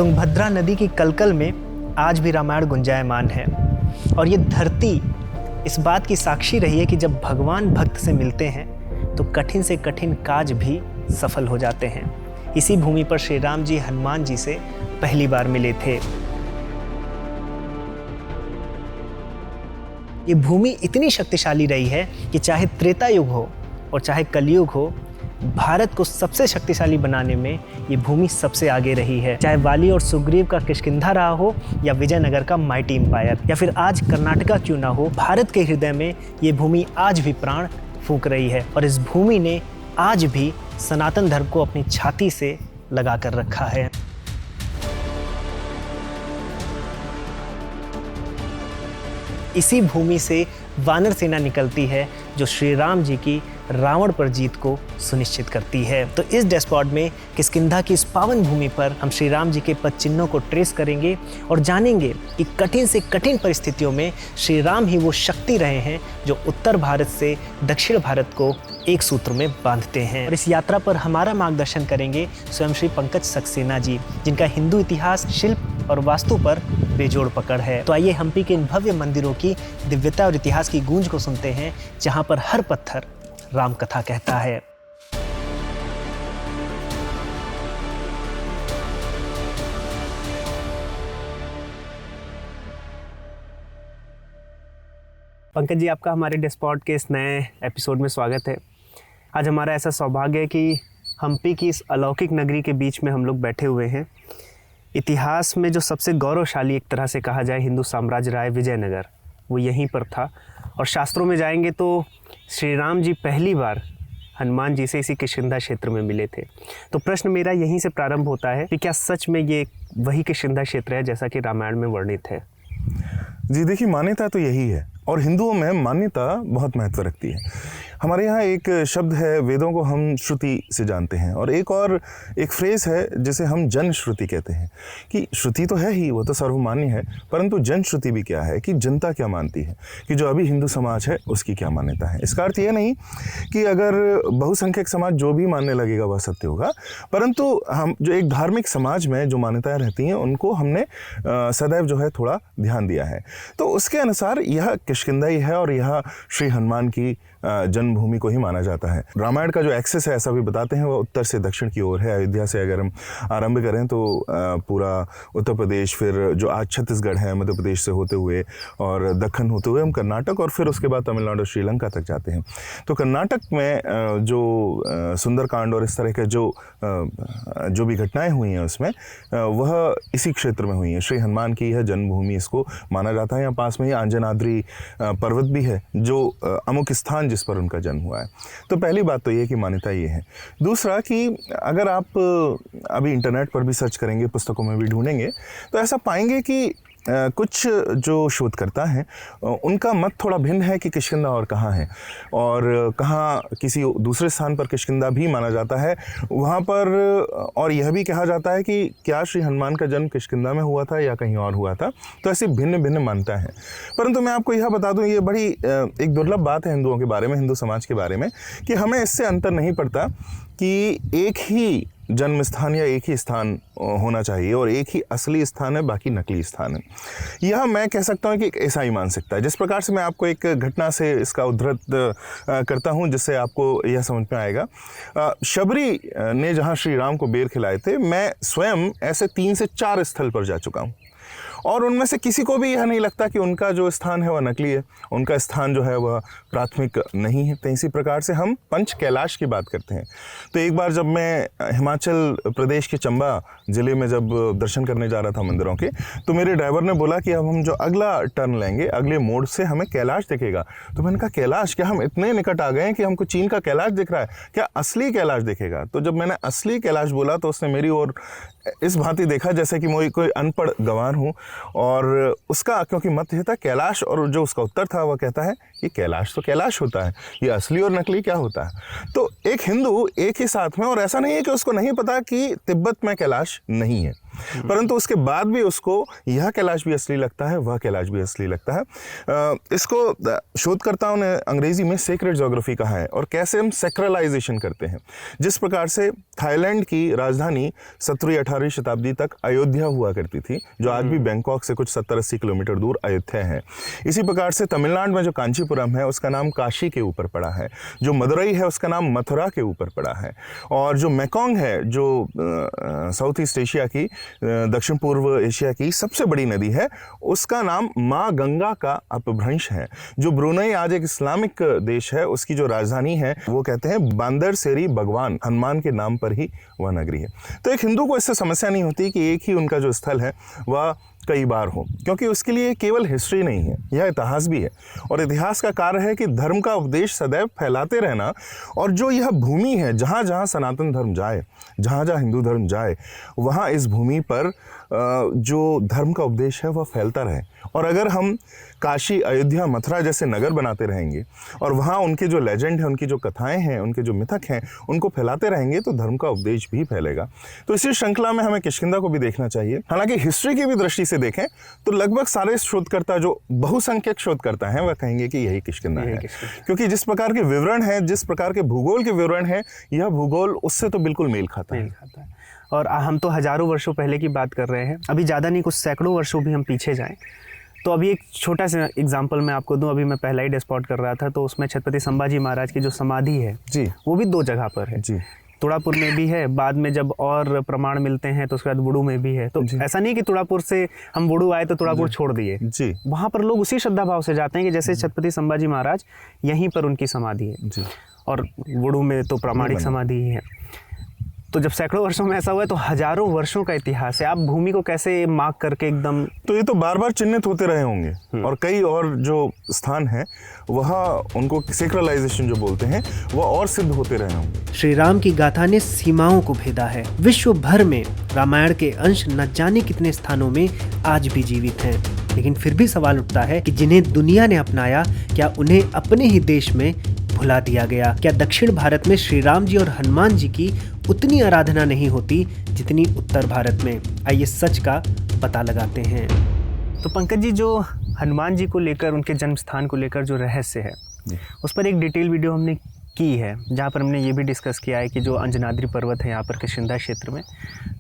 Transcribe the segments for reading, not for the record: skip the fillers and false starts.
तुंगभद्रा नदी की कलकल में आज भी रामायण गुंजायमान है और ये धरती इस बात की साक्षी रही है कि जब भगवान भक्त से मिलते हैं तो कठिन से कठिन काज भी सफल हो जाते हैं। इसी भूमि पर श्री राम जी हनुमान जी से पहली बार मिले थे। ये भूमि इतनी शक्तिशाली रही है कि चाहे त्रेता युग हो और चाहे कलयुग हो, भारत को सबसे शक्तिशाली बनाने में ये भूमि सबसे आगे रही है। चाहे वाली और सुग्रीव का किष्किंधा रहा हो या विजयनगर का माइटी एम्पायर या फिर आज कर्नाटका क्यों ना हो, भारत के हृदय में ये भूमि आज भी प्राण फूंक रही है और इस भूमि ने आज भी सनातन धर्म को अपनी छाती से लगा कर रखा है। इसी भूमि से वानर सेना निकलती है जो श्री राम जी की रावण पर जीत को सुनिश्चित करती है। तो इस डैशबोर्ड में किष्किंधा की इस पावन भूमि पर हम श्री राम जी के पद चिन्हों को ट्रेस करेंगे और जानेंगे कि कठिन से कठिन परिस्थितियों में श्री राम ही वो शक्ति रहे हैं जो उत्तर भारत से दक्षिण भारत को एक सूत्र में बांधते हैं। और इस यात्रा पर हमारा मार्गदर्शन करेंगे स्वयं श्री पंकज सक्सेना जी, जिनका हिंदू इतिहास, शिल्प और वास्तु पर बेजोड़ पकड़ है। तो आइए हम्पी के इन भव्य मंदिरों की दिव्यता और इतिहास की गूंज को सुनते हैं, जहां पर हर पत्थर राम कथा कहता है। पंकज जी, आपका हमारे डैशबोर्ड के इस नए एपिसोड में स्वागत है। आज हमारा ऐसा सौभाग्य है कि हम्पी की इस अलौकिक नगरी के बीच में हम लोग बैठे हुए हैं। इतिहास में जो सबसे गौरवशाली एक तरह से कहा जाए हिंदू साम्राज्य रहा है विजयनगर, वो यहीं पर था। और शास्त्रों में जाएंगे तो श्री राम जी पहली बार हनुमान जी से इसी किष्किंधा क्षेत्र में मिले थे। तो प्रश्न मेरा यहीं से प्रारंभ होता है कि क्या सच में ये वही किष्किंधा क्षेत्र है जैसा कि रामायण में वर्णित है? जी देखिए, मान्यता तो यही है और हिंदुओं में मान्यता बहुत महत्व रखती है। हमारे यहाँ एक शब्द है, वेदों को हम श्रुति से जानते हैं, और एक फ्रेज़ है जिसे हम जन श्रुति कहते हैं कि श्रुति तो है ही, वो तो सर्वमान्य है, परंतु जन श्रुति भी क्या है कि जनता क्या मानती है, कि जो अभी हिंदू समाज है उसकी क्या मान्यता है। इसका अर्थ ये नहीं कि अगर बहुसंख्यक समाज जो भी मानने लगेगा वह सत्य होगा, परंतु हम जो एक धार्मिक समाज में जो मान्यताएँ रहती हैं उनको हमने सदैव जो है थोड़ा ध्यान दिया है। तो उसके अनुसार यह किष्किंधा ही है और यह श्री हनुमान की जन्मभूमि को ही माना जाता है। रामायण का जो एक्सेस है, ऐसा भी बताते हैं, वो उत्तर से दक्षिण की ओर है। अयोध्या से अगर हम आरंभ करें तो पूरा उत्तर प्रदेश, फिर जो आज छत्तीसगढ़ है मध्य प्रदेश से होते हुए और दक्षिण होते हुए हम कर्नाटक और फिर उसके बाद तमिलनाडु, श्रीलंका तक जाते हैं। तो कर्नाटक में जो सुंदरकांड और इस तरह के जो भी घटनाएं हुई हैं उसमें वह इसी क्षेत्र में हुई हैं। श्री हनुमान की यह जन्मभूमि इसको माना जाता है। यहाँ पास में ही अंजनाद्रि पर्वत भी है जो अमुक स्थान जिस पर उनका जन्म हुआ है। तो पहली बात तो ये कि मान्यता ये है। दूसरा कि अगर आप अभी इंटरनेट पर भी सर्च करेंगे, पुस्तकों में भी ढूंढेंगे, तो ऐसा पाएंगे कि कुछ जो शोधकर्ता हैं उनका मत थोड़ा भिन्न है कि किष्किंधा और कहाँ है, और कहाँ किसी दूसरे स्थान पर किष्किंधा भी माना जाता है वहाँ पर। और यह भी कहा जाता है कि क्या श्री हनुमान का जन्म किष्किंधा में हुआ था या कहीं और हुआ था। तो ऐसी भिन्न भिन्न मान्यता है। परंतु मैं आपको यह बता दूँ, ये बड़ी एक दुर्लभ बात है हिंदुओं के बारे में, हिंदू समाज के बारे में, कि हमें इससे अंतर नहीं पड़ता कि एक ही जन्म स्थान या एक ही स्थान होना चाहिए और एक ही असली स्थान है, बाकी नकली स्थान है। यह मैं कह सकता हूँ कि एक ऐसा ही मान सकता है। जिस प्रकार से मैं आपको एक घटना से इसका उद्धृत करता हूँ जिससे आपको यह समझ में आएगा। शबरी ने जहाँ श्री राम को बेर खिलाए थे, मैं स्वयं ऐसे 3 से 4 स्थल पर जा चुका हूँ और उनमें से किसी को भी यह नहीं लगता कि उनका जो स्थान है वह नकली है, उनका स्थान जो है वह प्राथमिक नहीं है। तो इसी प्रकार से हम पंच कैलाश की बात करते हैं। तो एक बार जब मैं हिमाचल प्रदेश के चंबा ज़िले में जब दर्शन करने जा रहा था मंदिरों के, तो मेरे ड्राइवर ने बोला कि अब हम जो अगला टर्न लेंगे, अगले मोड़ से हमें कैलाश दिखेगा। तो मैंने कहा कैलाश? क्या हम इतने निकट आ गए हैं कि हमको चीन का कैलाश दिख रहा है? क्या असली कैलाश दिखेगा? तो जब मैंने असली कैलाश बोला तो उसने मेरी ओर इस भांति देखा जैसे कि मैं कोई अनपढ़ गंवार हूँ, और उसका क्योंकि मत ये था कैलाश, और जो उसका उत्तर था वह कहता है कि कैलाश तो कैलाश होता है, ये असली और नकली क्या होता है। तो एक हिंदू एक ही साथ में, और ऐसा नहीं है कि उसको नहीं पता कि तिब्बत में कैलाश नहीं है। परंतु उसके बाद भी उसको यह कैलाश भी असली लगता है, वह कैलाश भी असली लगता है। इसको शोधकर्ताओं ने अंग्रेजी में सेक्रेड ज्योग्राफी कहा है। और कैसे हम सेक्रलाइजेशन करते हैं, जिस प्रकार से थाईलैंड की राजधानी 17वीं 18वीं शताब्दी तक अयोध्या हुआ करती थी, जो आज भी बैंकॉक से कुछ 70-80 किलोमीटर दूर अयोध्या है। इसी प्रकार से तमिलनाडु में जो कांचीपुरम है उसका नाम काशी के ऊपर पड़ा है, जो मदुरई है उसका नाम मथुरा के ऊपर पड़ा है, और जो मेकोंग है जो साउथ ईस्ट एशिया की, दक्षिण पूर्व एशिया की सबसे बड़ी नदी है, उसका नाम माँ गंगा का अपभ्रंश है। जो ब्रुनई आज एक इस्लामिक देश है, उसकी जो राजधानी है वो कहते हैं बांदर सेरी भगवान, हनुमान के नाम पर ही वह नगरी है। तो एक हिंदू को इससे समस्या नहीं होती कि एक ही उनका जो स्थल है वह कई बार हो, क्योंकि उसके लिए केवल हिस्ट्री नहीं है, यह इतिहास भी है। और इतिहास का कार्य है कि धर्म का उपदेश सदैव फैलाते रहना, और जो यह भूमि है जहाँ जहाँ सनातन धर्म जाए, जहाँ जहाँ हिंदू धर्म जाए, वहाँ इस भूमि पर जो धर्म का उपदेश है वह फैलता रहे। और अगर हम काशी, अयोध्या, मथुरा जैसे नगर बनाते रहेंगे और वहाँ उनके जो लेजेंड हैं, उनकी जो कथाएं हैं, उनके जो मिथक हैं, उनको फैलाते रहेंगे तो धर्म का उपदेश भी फैलेगा। तो इसी श्रृंखला में हमें किष्किंधा को भी देखना चाहिए। हालांकि हिस्ट्री की भी दृष्टि से देखें तो लगभग सारे शोधकर्ता, जो बहुसंख्यक शोधकर्ता हैं, वह कहेंगे कि यही किष्किंधा है, क्योंकि जिस प्रकार के विवरण हैं, जिस प्रकार के भूगोल के विवरण हैं, यह भूगोल उससे तो बिल्कुल मेल खाता है। और हम तो हजारों वर्षों पहले की बात कर रहे हैं, अभी ज़्यादा नहीं, कुछ सैकड़ों वर्षों भी हम पीछे जाएं तो अभी एक छोटा सा एग्जांपल मैं आपको दूं। अभी मैं पहला ही डेस्पॉट कर रहा था, तो उसमें छत्रपति संभाजी महाराज की जो समाधि है जी, वो भी 2 जगह पर है जी। तुड़ापुर में भी है, बाद में जब और प्रमाण मिलते हैं तो उसके बाद वुडू में भी है। तो ऐसा नहीं कि तुड़ापुर से हम वुडू आए तो तुड़ापुर छोड़ दिए जी, वहाँ पर लोग उसी श्रद्धा भाव से जाते हैं कि जैसे छत्रपति संभाजी महाराज यहीं पर उनकी समाधि है जी, और वुडू में तो प्रामाणिक समाधि ही है। तो जब सैकड़ों वर्षों में ऐसा हुआ है तो हजारों वर्षों का इतिहास है। आप भूमि को कैसे मार्क करके एकदम, तो ये तो बार बार चिन्हित होते रहे होंगे, और कई और जो स्थान हैं वहाँ उनको सेक्रलाइजेशन जो बोलते हैं वह और सिद्ध होते रहे होंगे। श्री राम की गाथा ने सीमाओं को भेदा है। विश्व भर में रामायण के अंश न जाने कितने स्थानों में आज भी जीवित हैं, लेकिन फिर भी सवाल उठता है कि जिन्हें दुनिया ने अपनाया, क्या उन्हें अपने ही देश में भुला दिया गया? क्या दक्षिण भारत में श्री राम जी और हनुमान जी की उतनी आराधना नहीं होती जितनी उत्तर भारत में? आइए सच का पता लगाते हैं। तो पंकज जी, जो हनुमान जी को लेकर, उनके जन्म स्थान को लेकर जो रहस्य है, उस पर एक डिटेल वीडियो हमने की है, जहाँ पर हमने ये भी डिस्कस किया है कि जो अंजनाद्री पर्वत है यहाँ पर किष्किंधा क्षेत्र में,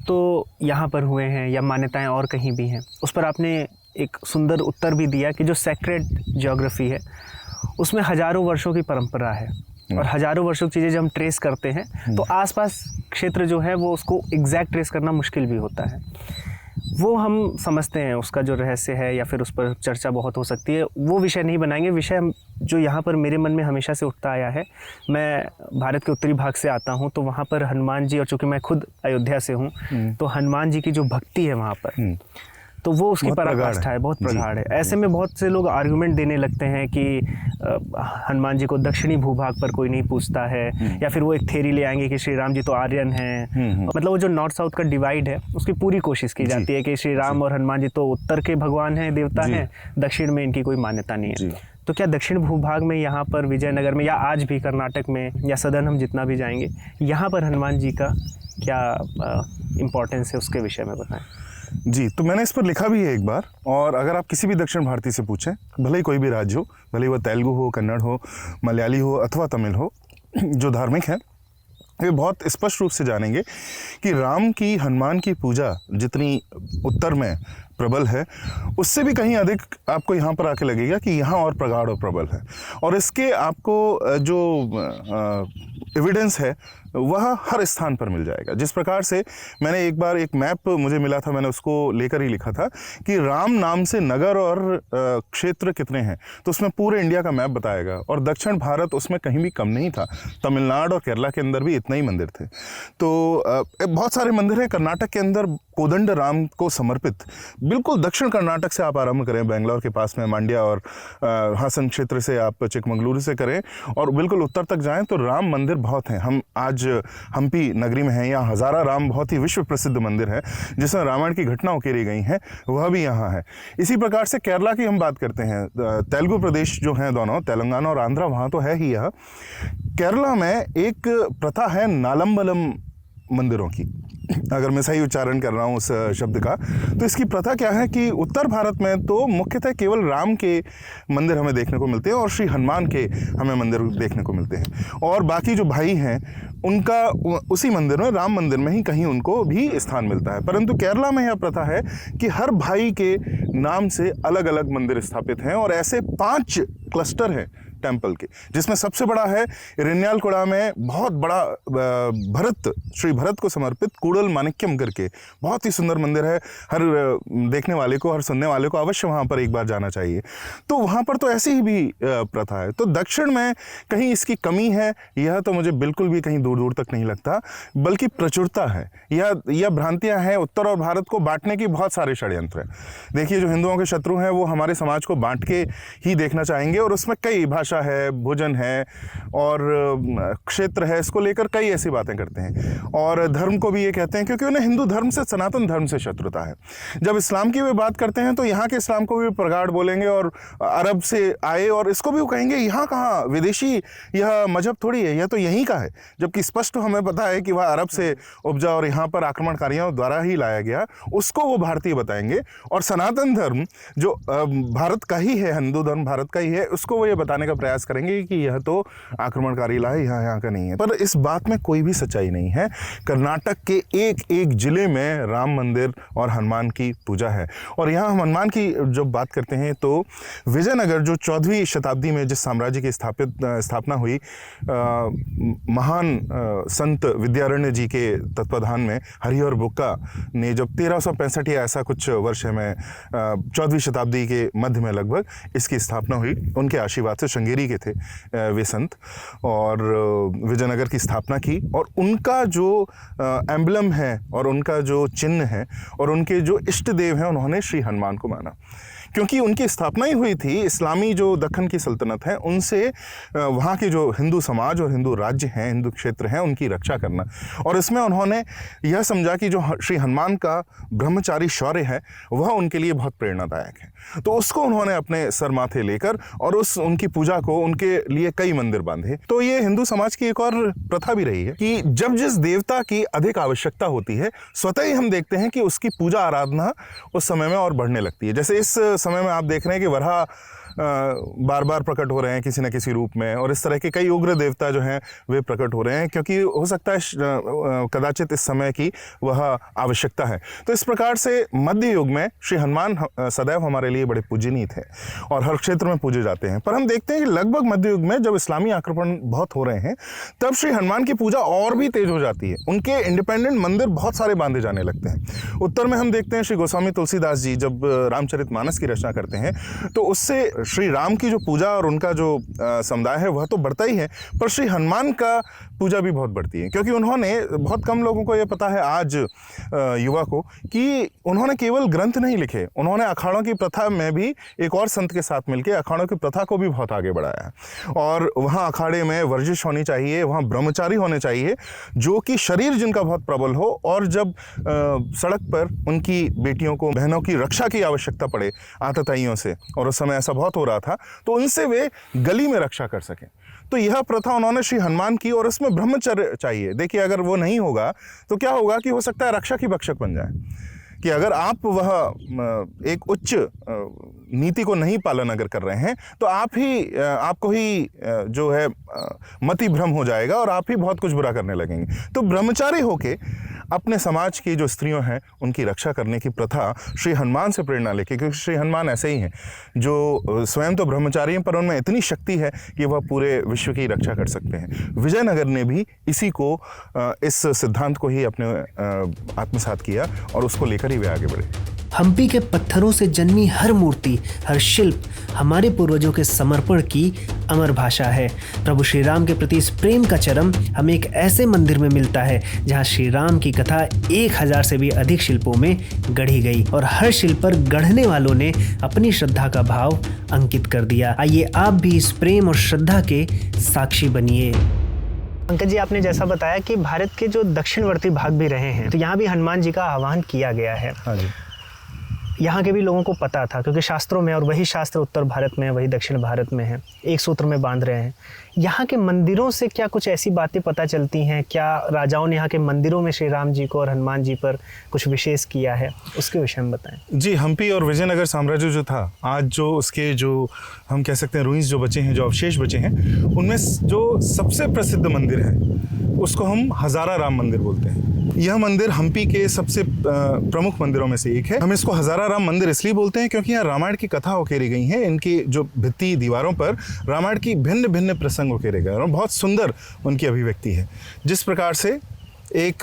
तो यहाँ पर हुए हैं या मान्यताएं और कहीं भी हैं। उस पर आपने एक सुंदर उत्तर भी दिया कि जो सेक्रेड ज्योग्राफी है उसमें हजारों वर्षों की परंपरा है, और हजारों वर्षों की चीज़ें जब हम ट्रेस करते हैं तो आसपास क्षेत्र जो है वो उसको एग्जैक्ट ट्रेस करना मुश्किल भी होता है। वो हम समझते हैं उसका जो रहस्य है, या फिर उस पर चर्चा बहुत हो सकती है, वो विषय नहीं बनाएंगे। विषय जो यहाँ पर मेरे मन में हमेशा से उठता आया है, मैं भारत के उत्तरी भाग से आता हूँ, तो वहाँ पर हनुमान जी, और चूँकि मैं खुद अयोध्या से हूँ, तो हनुमान जी की जो भक्ति है वहाँ पर, तो वो उसकी पराकाष्ठा है, बहुत प्रगाढ़ है। ऐसे में बहुत से लोग आर्गुमेंट देने लगते हैं कि हनुमान जी को दक्षिणी भूभाग पर कोई नहीं पूछता है, या फिर वो एक थ्योरी ले आएंगे कि श्री राम जी तो आर्यन हैं। मतलब वो जो नॉर्थ साउथ का डिवाइड है उसकी पूरी कोशिश की जाती है कि श्री राम और हनुमान जी तो उत्तर के भगवान हैं, देवता हैं, दक्षिण में इनकी कोई मान्यता नहीं है। तो क्या दक्षिण भूभाग में, यहाँ पर विजयनगर में, या आज भी कर्नाटक में, या सदन हम जितना भी जाएंगे, यहाँ पर हनुमान जी का क्या इम्पोर्टेंस है, उसके विषय में बताएं। जी, तो मैंने इस पर लिखा भी है एक बार, और अगर आप किसी भी दक्षिण भारतीय से पूछें, भले ही कोई भी राज्य हो, भले ही वह तेलुगु हो, कन्नड़ हो, मलयाली हो अथवा तमिल हो, जो धार्मिक हैं, वे बहुत स्पष्ट रूप से जानेंगे कि राम की, हनुमान की पूजा जितनी उत्तर में प्रबल है, उससे भी कहीं अधिक आपको यहाँ पर आके लगेगा कि यहाँ और प्रगाढ़ और प्रबल है। और इसके आपको जो एविडेंस है वह हर स्थान पर मिल जाएगा। जिस प्रकार से मैंने एक बार एक मैप मुझे मिला था, मैंने उसको लेकर ही लिखा था कि राम नाम से नगर और क्षेत्र कितने हैं, तो उसमें पूरे इंडिया का मैप बताएगा, और दक्षिण भारत उसमें कहीं भी कम नहीं था। तमिलनाडु और केरला के अंदर भी इतने ही मंदिर थे। तो बहुत सारे मंदिर हैं। कर्नाटक के अंदर कोदंड राम को समर्पित, बिल्कुल दक्षिण कर्नाटक से आप आरंभ करें, बेंगलोर के पास में मांड्या और हासन क्षेत्र से आप चिकमंगलुरु से करें और बिल्कुल उत्तर तक जाएं तो राम मंदिर बहुत हैं। हम आज हम्पी नगरी में हैं, यहाँ हज़ारा राम बहुत ही विश्व प्रसिद्ध मंदिर है जिसमें रामायण की घटना उकेरी गई हैं, वह भी यहाँ है। इसी प्रकार से केरला की हम बात करते हैं, तेलुगु प्रदेश जो हैं दोनों, तेलंगाना और आंध्रा, वहाँ तो है ही। यह केरला में एक प्रथा है नालम्बलम मंदिरों की। अगर मैं सही उच्चारण कर रहा हूँ उस शब्द का। तो इसकी प्रथा क्या है कि उत्तर भारत में तो मुख्यतः केवल राम के मंदिर हमें देखने को मिलते हैं और श्री हनुमान के हमें मंदिर देखने को मिलते हैं, और बाकी जो भाई हैं उनका उसी मंदिर में, राम मंदिर में ही कहीं उनको भी स्थान मिलता है। परंतु केरला में यह प्रथा है कि हर भाई के नाम से अलग अलग मंदिर स्थापित हैं, और ऐसे 5 क्लस्टर हैं टेम्पल के, जिसमें सबसे बड़ा है इरिन्यालकुड़ा में बहुत बड़ा श्री भरत को समर्पित कूडल माणिक्यम करके बहुत ही सुंदर मंदिर है। हर देखने वाले को, हर सुनने वाले को अवश्य वहाँ पर एक बार जाना चाहिए। तो वहाँ पर तो ऐसी ही भी प्रथा है। तो दक्षिण में कहीं इसकी कमी है, यह तो मुझे बिल्कुल भी कहीं दूर दूर तक नहीं लगता, बल्कि प्रचुरता है। यह भ्रांतियाँ हैं। उत्तर और भारत को बांटने की बहुत सारे षड्यंत्र हैं। देखिए, जो हिंदुओं के शत्रु हैं वो हमारे समाज को बांट के ही देखना चाहेंगे, और उसमें कई भाषा है, भोजन है और क्षेत्र है, इसको लेकर कई ऐसी बातें करते हैं। और धर्म को भी ये कहते हैं, क्योंकि उन्हें हिंदू धर्म से, सनातन धर्म से शत्रुता है। जब इस्लाम की वे बात करते हैं तो यहाँ के इस्लाम को भी प्रगाढ़ बोलेंगे, और अरब से आए और इसको भी वो कहेंगे यहाँ कहाँ विदेशी, यह मजहब थोड़ी है, यह तो यहीं का है। जबकि स्पष्ट हमें पता है कि वह अरब से उपजा और यहाँ पर आक्रमणकारियों द्वारा ही लाया गया, उसको वो भारतीय बताएंगे। और सनातन धर्म जो भारत का ही है, हिंदू धर्म भारत का ही है, उसको वो ये बताने का प्रयास करेंगे कि यह तो आक्रमणकारी ला है, यहाँ का नहीं है। पर इस बात में कोई भी सच्चाई नहीं है। कर्नाटक के एक एक जिले में राम मंदिर और हनुमान की पूजा है। और यहाँ हनुमान की जब बात करते हैं तो विजयनगर, जो 14वीं शताब्दी में जिस साम्राज्य की स्थापना हुई, महान संत विद्यारण्य जी के तत्वाधान में हरिहर बुक्का ने जब 1365 या ऐसा कुछ वर्ष में 14वीं शताब्दी के मध्य में लगभग इसकी स्थापना हुई, उनके आशीर्वाद से श्रृंगेरी के थे वे संत, और विजयनगर की स्थापना की। और उनका जो एम्बलम है और उनका जो चिन्ह है और उनके जो इष्ट देव हैं, उन्होंने श्री हनुमान को माना, क्योंकि उनकी स्थापना ही हुई थी इस्लामी जो दक्कन की सल्तनत है उनसे वहाँ के जो हिंदू समाज और हिंदू राज्य हैं, हिंदू क्षेत्र हैं, उनकी रक्षा करना। और इसमें उन्होंने यह समझा कि जो श्री हनुमान का ब्रह्मचारी शौर्य है वह उनके लिए बहुत प्रेरणादायक है। तो उसको उन्होंने अपने सर माथे लेकर और उनकी पूजा को, उनके लिए कई मंदिर बांधे। तो ये हिंदू समाज की एक और प्रथा भी रही है कि जब जिस देवता की अधिक आवश्यकता होती है, स्वतः ही हम देखते हैं कि उसकी पूजा आराधना उस समय में और बढ़ने लगती है। जैसे इस समय में आप देख रहे हैं कि वराह बार बार प्रकट हो रहे हैं किसी न किसी रूप में, और इस तरह के कई उग्र देवता जो हैं वे प्रकट हो रहे हैं, क्योंकि हो सकता है कदाचित इस समय की वह आवश्यकता है। तो इस प्रकार से मध्य युग में श्री हनुमान सदैव हमारे लिए बड़े पूजनीय थे और हर क्षेत्र में पूजे जाते हैं। पर हम देखते हैं कि लगभग मध्य युग में जब इस्लामी आक्रमण बहुत हो रहे हैं, तब श्री हनुमान की पूजा और भी तेज हो जाती है। उनके इंडिपेंडेंट मंदिर बहुत सारे बांधे जाने लगते हैं। उत्तर में हम देखते हैं श्री गोस्वामी तुलसीदास जी जब रामचरितमानस की रचना करते हैं, तो उससे श्री राम की जो पूजा और उनका जो समुदाय है वह तो बढ़ता ही है, पर श्री हनुमान का पूजा भी बहुत बढ़ती है। क्योंकि उन्होंने, बहुत कम लोगों को ये पता है आज युवा को, कि उन्होंने केवल ग्रंथ नहीं लिखे, उन्होंने अखाड़ों की प्रथा में भी एक और संत के साथ मिलकर अखाड़ों की प्रथा को भी बहुत आगे बढ़ाया है। और वहाँ अखाड़े में वर्जिश होनी चाहिए, वहाँ ब्रह्मचारी होने चाहिए जो कि शरीर जिनका बहुत प्रबल हो, और जब सड़क पर उनकी बेटियों को, बहनों की रक्षा की आवश्यकता पड़े आतताइयों से, और उस समय ऐसा बहुत हो रहा था, तो उनसे वे गली में रक्षा कर सकें। तो यह प्रथा उन्होंने श्री हनुमान की, और इसमें ब्रह्मचर्य चाहिए। देखिए, अगर वो नहीं होगा तो क्या होगा कि हो सकता है रक्षक ही भक्षक बन जाए, कि अगर आप वह एक उच्च नीति को नहीं पालन अगर कर रहे हैं तो आपको ही जो है मति भ्रम हो जाएगा और आप ही बहुत कुछ बुरा करने लगेंगे। तो ब्रह्मचारी होके अपने समाज की जो स्त्रियों हैं उनकी रक्षा करने की प्रथा श्री हनुमान से प्रेरणा लेके, क्योंकि श्री हनुमान ऐसे ही हैं जो स्वयं तो ब्रह्मचारी हैं, पर उनमें इतनी शक्ति है कि वह पूरे विश्व की रक्षा कर सकते हैं। विजयनगर ने भी इसी को, इस सिद्धांत को ही अपने आत्मसात किया और उसको लेकर ही वे आगे बढ़े। हम्पी के पत्थरों से जन्मी हर मूर्ति, हर शिल्प हमारे पूर्वजों के समर्पण की अमर भाषा है। प्रभु श्री राम के प्रति इस प्रेम का चरम हमें एक ऐसे मंदिर में मिलता है जहां श्री राम की कथा 1000 से भी अधिक शिल्पों में गढ़ी गई, और हर शिल्प पर गढ़ने वालों ने अपनी श्रद्धा का भाव अंकित कर दिया। आइए आप भी इस प्रेम और श्रद्धा के साक्षी बनिए। पंकज जी, आपने जैसा बताया कि भारत के जो दक्षिणवर्ती भाग भी रहे हैं, तो यहाँ भी हनुमान जी का आह्वान किया गया है। हाँ जी। यहाँ के भी लोगों को पता था, क्योंकि शास्त्रों में, और वही शास्त्र उत्तर भारत में है, वही दक्षिण भारत में है, एक सूत्र में बांध रहे हैं। यहाँ के मंदिरों से क्या कुछ ऐसी बातें पता चलती हैं? क्या राजाओं ने यहाँ के मंदिरों में श्री राम जी को और हनुमान जी पर कुछ विशेष किया है? उसके विषय में बताएं। जी, हम्पी और विजयनगर साम्राज्य जो था, आज जो उसके जो हम कह सकते हैं रुइंस जो बचे हैं, जो अवशेष बचे हैं, उनमें जो सबसे प्रसिद्ध मंदिर है उसको हम हज़ारा राम मंदिर बोलते हैं। यह मंदिर हम्पी के सबसे प्रमुख मंदिरों में से एक है। हम इसको हज़ारा राम मंदिर इसलिए बोलते हैं क्योंकि यहाँ रामायण की कथा उकेरी गई है। इनकी जो भित्ति दीवारों पर रामायण की भिन्न भिन्न प्रसंग उकेरे गए और बहुत सुंदर उनकी अभिव्यक्ति है। जिस प्रकार से एक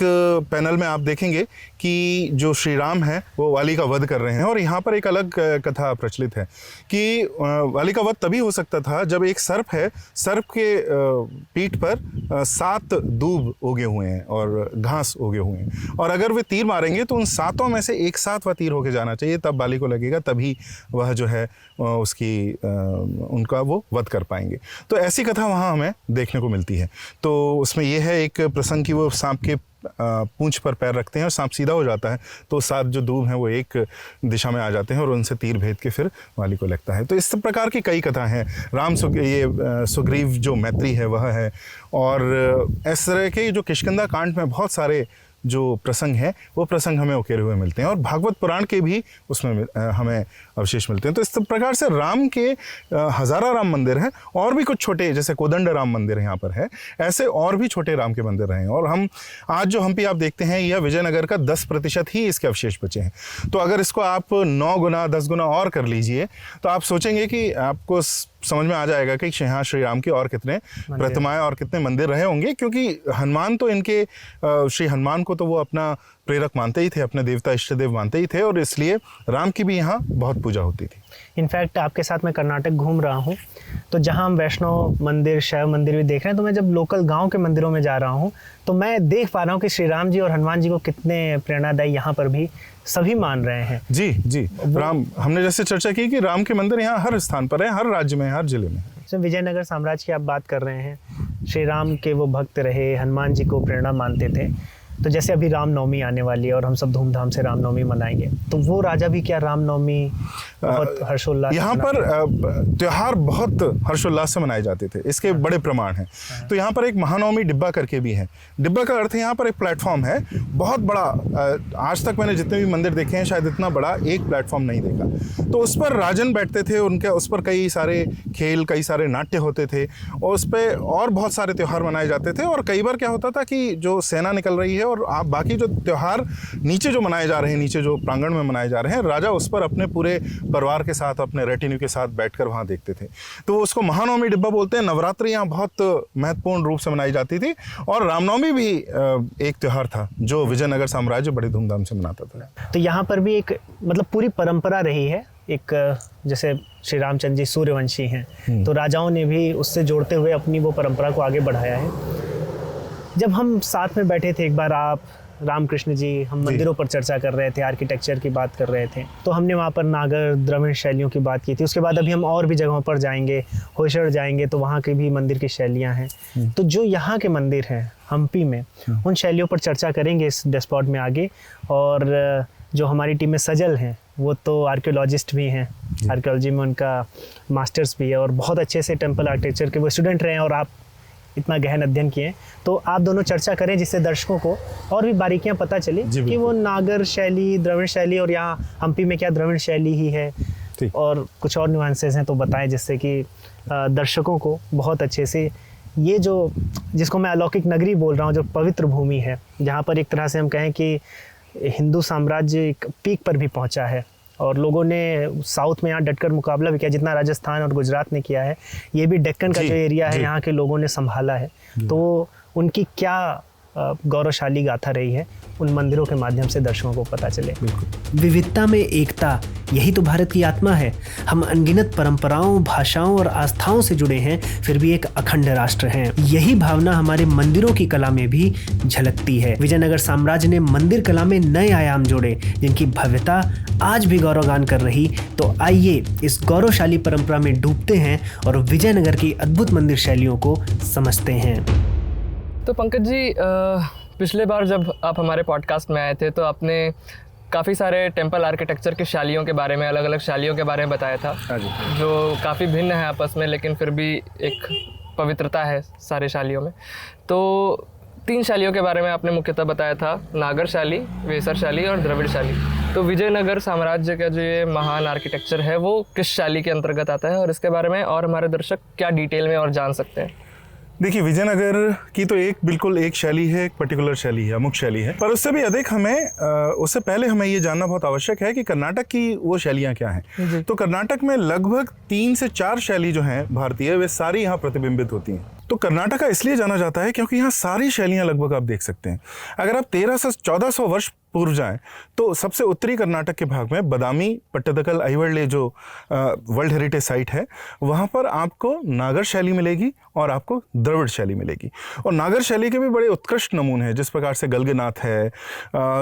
पैनल में आप देखेंगे कि जो श्री राम है वो वाली का वध कर रहे हैं, और यहाँ पर एक अलग कथा प्रचलित है कि वाली का वध तभी हो सकता था जब एक सर्प है, सर्प के पीठ पर 7 दूब उगे हुए हैं और घास उगे हुए हैं, और अगर वे तीर मारेंगे तो उन 7 में से एक 7वां तीर होके जाना चाहिए, तब वाली को लगेगा, तभी वह जो है उसकी उनका वो वध कर पाएंगे। तो ऐसी कथा वहाँ हमें देखने को मिलती है। तो उसमें यह है एक प्रसंग कि वो सांप के पूंछ पर पैर रखते हैं और सांप सीधा हो जाता है, तो 7 जो दूब हैं वो एक दिशा में आ जाते हैं और उनसे तीर भेद के फिर वाली को लगता है। तो इस प्रकार की कई कथा हैं। सुग्रीव जो मैत्री है वह है, और इस तरह के जो किष्किंधा कांड में बहुत सारे जो प्रसंग हैं वो प्रसंग हमें उकेरे हुए मिलते हैं, और भागवत पुराण के भी उसमें हमें अवशेष मिलते हैं। तो इस प्रकार से राम के हज़ारा राम मंदिर हैं, और भी कुछ छोटे, जैसे कोदंड राम मंदिर यहाँ पर है, ऐसे और भी छोटे राम के मंदिर हैं। और हम आज जो हम्पी आप देखते हैं, यह विजयनगर का 10% ही इसके अवशेष बचे हैं। तो अगर इसको आप 9 गुना 10 गुना और कर लीजिए तो आप सोचेंगे कि आपको समझ में आ जाएगा कि यहाँ श्री राम के और कितने प्रतिमाएं और कितने मंदिर रहे होंगे, क्योंकि हनुमान तो इनके श्री हनुमान को तो वो अपना प्रेरक मानते ही थे, अपने देवता इष्ट देव मानते ही थे, और इसलिए राम की भी यहाँ बहुत पूजा होती थी। इनफैक्ट आपके साथ मैं कर्नाटक घूम रहा हूँ, तो जहाँ हम वैष्णव मंदिर, शैव मंदिर भी देख रहे हैं, तो मैं जब लोकल गांव के मंदिरों में जा रहा हूँ तो मैं देख पा रहा हूँ कि श्री राम जी और हनुमान जी को कितने प्रेरणादायी यहाँ पर भी सभी मान रहे हैं। जी जी, राम, हमने जैसे चर्चा की कि राम के मंदिर यहाँ हर स्थान पर है, हर राज्य में, हर जिले में। जब विजयनगर साम्राज्य की आप बात कर रहे हैं, श्री राम के वो भक्त रहे, हनुमान जी को प्रेरणा मानते थे, तो जैसे अभी रामनवमी आने वाली है और हम सब धूमधाम से रामनवमी मनाएंगे, तो वो राजा भी क्या रामनवमी बहुत हर्षोल्लास, यहाँ पर त्योहार बहुत हर्षोल्लास से मनाए जाते थे, इसके बड़े प्रमाण हैं। तो यहाँ पर एक महानवमी डिब्बा करके भी है। डिब्बा का अर्थ यहाँ पर एक प्लेटफॉर्म है, बहुत बड़ा। आज तक मैंने जितने भी मंदिर देखे हैं शायद इतना बड़ा एक प्लेटफॉर्म नहीं देखा। तो उस पर राजन बैठते थे, उनके उस पर कई सारे खेल, कई सारे नाट्य होते थे, और उस पर और बहुत सारे त्यौहार मनाए जाते थे। और कई बार क्या होता था कि जो सेना निकल रही है और आप बाकी जो त्यौहार नीचे जो मनाए जा रहे हैं, नीचे जो प्रांगण में मनाए जा रहे हैं, राजा उस पर अपने पूरे परिवार के साथ, अपने रेटिन्यू के साथ बैठकर वहाँ देखते थे। तो उसको महानवमी डिब्बा बोलते हैं। नवरात्रि यहाँ बहुत महत्वपूर्ण रूप से मनाई जाती थी, और रामनवमी भी एक त्यौहार था जो विजयनगर साम्राज्य बड़े धूमधाम से मनाता था। तो यहाँ पर भी एक मतलब पूरी परंपरा रही है, एक जैसे श्री रामचंद्र जी सूर्यवंशी हैं, तो राजाओं ने भी उससे जोड़ते हुए अपनी वो परंपरा को आगे बढ़ाया है। जब हम साथ में बैठे थे एक बार, आप, रामकृष्ण जी, हम मंदिरों पर चर्चा कर रहे थे, आर्किटेक्चर की बात कर रहे थे, तो हमने वहाँ पर नागर द्रविड़ शैलियों की बात की थी। उसके बाद अभी हम और भी जगहों पर जाएंगे, होयसड़ जाएंगे, तो वहाँ की भी मंदिर की शैलियाँ हैं। तो जो यहाँ के मंदिर हैं हम्पी में, उन शैलियों पर चर्चा करेंगे इस डेस्पॉट में आगे। और जो हमारी टीम में सजल हैं वो तो आर्कियोलॉजिस्ट भी हैं, आर्कियोलॉजी में उनका मास्टर्स भी है, और बहुत अच्छे से टेम्पल आर्किटेक्चर के वो स्टूडेंट रहे हैं, और आप इतना गहन अध्ययन किए। तो आप दोनों चर्चा करें जिससे दर्शकों को और भी बारीकियां पता चली कि वो नागर शैली, द्रविड़ शैली, और यहाँ हम्पी में क्या द्रविड़ शैली ही है, और कुछ और नुआंसेस हैं तो बताएं, जिससे कि दर्शकों को बहुत अच्छे से ये जो, जिसको मैं अलौकिक नगरी बोल रहा हूँ, जो पवित्र भूमि है, जहाँ पर एक तरह से हम कहें कि हिंदू साम्राज्य एक पीक पर भी पहुँचा है, और लोगों ने साउथ में यहाँ डटकर मुकाबला भी किया, जितना राजस्थान और गुजरात ने किया है, ये भी डेक्कन का जो एरिया है यहाँ के लोगों ने संभाला है। तो उनकी क्या गौरवशाली गाथा रही है, उन मंदिरों के माध्यम से दर्शकों को पता चले। विविधता में एकता, यही तो भारत की आत्मा है। हम अनगिनत परंपराओं, भाषाओं और आस्थाओं से जुड़े हैं, फिर भी एक अखंड राष्ट्र हैं। यही भावना हमारे मंदिरों की कला में भी झलकती है। विजयनगर साम्राज्य ने मंदिर कला में नए आयाम जोड़े, जिनकी भव्यता आज भी गौरवगान कर रही। तो आइए इस गौरवशाली परंपरा में डूबते हैं और विजयनगर की अद्भुत मंदिर शैलियों को समझते हैं। तो पंकज जी, पिछले बार जब आप हमारे पॉडकास्ट में आए थे तो आपने काफ़ी सारे टेम्पल आर्किटेक्चर की शैलियों के बारे में, अलग अलग शैलियों के बारे में बताया था, जो काफ़ी भिन्न है आपस में, लेकिन फिर भी एक पवित्रता है सारे शैलियों में। तो 3 शैलियों के बारे में आपने मुख्यतः बताया था, नागर शैली, वेसर शैली और द्रविड़ शैली। तो विजयनगर साम्राज्य का जो ये महान आर्किटेक्चर है वो किस शैली के अंतर्गत आता है, और इसके बारे में और हमारे दर्शक क्या डिटेल में और जान सकते हैं? देखिए, विजयनगर की तो बिल्कुल एक शैली है, एक पर्टिकुलर शैली है, अमुक शैली है, पर उससे भी अधिक उससे पहले हमें ये जानना बहुत आवश्यक है कि कर्नाटक की वो शैलियाँ क्या हैं। तो कर्नाटक में लगभग 3 से 4 शैली जो हैं भारतीय, वे सारी यहाँ प्रतिबिंबित होती हैं। तो कर्नाटक इसलिए जाना जाता है क्योंकि यहाँ सारी शैलियाँ लगभग आप देख सकते हैं। अगर आप 1300 से 1400 वर्ष पूर्व जाएं तो सबसे उत्तरी कर्नाटक के भाग में बदामी पट्टदकल ऐहोले जो वर्ल्ड हेरिटेज साइट है, वहाँ पर आपको नागर शैली मिलेगी और आपको द्रविड़ शैली मिलेगी। और नागर शैली के भी बड़े उत्कृष्ट नमूने हैं, जिस प्रकार से गलगनाथ है,